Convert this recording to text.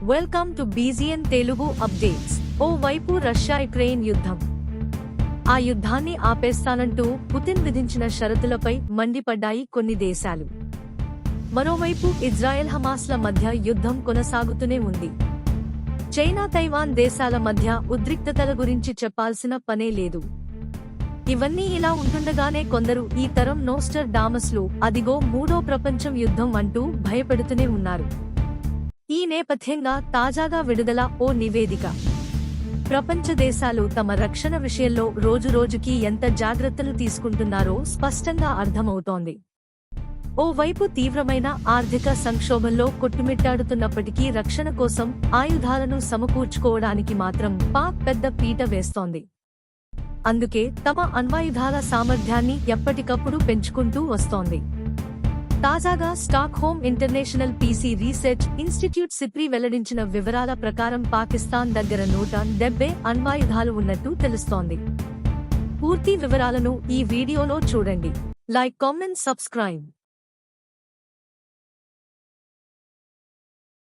Welcome to BGN Telugu updates. ఓ వైపు Russia Ukraine యుద్ధం. ఆ యుద్ధాన్ని ఆపేస్తానంటూ పుతిన్ విధించిన షరతులపై మండిపడ్డాయి కొన్ని దేశాలు. మరోవైపు ఇజ్రాయెల్ హమాస్ల మధ్య యుద్ధం కొనసాగుతూనే ఉంది. చైనా తైవాన్ దేశాల మధ్య ఉద్రిక్తతల గురించి చెప్పాల్సిన పనే లేదు. ఇవన్నీ ఇలా ఉంటుండగానే కొందరు ఈ తరం నోస్టర్ డామస్లు అదిగో మూడో ప్రపంచం యుద్ధం అంటూ భయపెడుతూనే ఉన్నారు. ఈ నేపథ్యంగా తాజాగా విడుదల ఓ నివేదిక. ప్రపంచ దేశాలు తమ రక్షణ విషయంలో రోజురోజుకీ ఎంత జాగ్రత్తలు తీసుకుంటున్నారో స్పష్టంగా అర్థమవుతోంది. ఓవైపు తీవ్రమైన ఆర్థిక సంక్షోభంలో కొట్టుమిట్టాడుతున్నప్పటికీ రక్షణ కోసం ఆయుధాలను సమకూర్చుకోవడానికి మాత్రం పాక్ పెద్ద పీట వేస్తోంది. అందుకే తమ అణ్వాయుధాల సామర్థ్యాన్ని ఎప్పటికప్పుడు పెంచుకుంటూ వస్తోంది. తాజాగా Stockholm international PC research institute SIPRI వెల్లడించిన వివరాల ప్రకారం పాకిస్తాన్ దగ్గర 170 అణ్వాయుధాలు ఉన్నట్టు తెలుస్తోంది. పూర్తి వివరాలను ఈ వీడియోలో చూడండి. Like, comment, subscribe.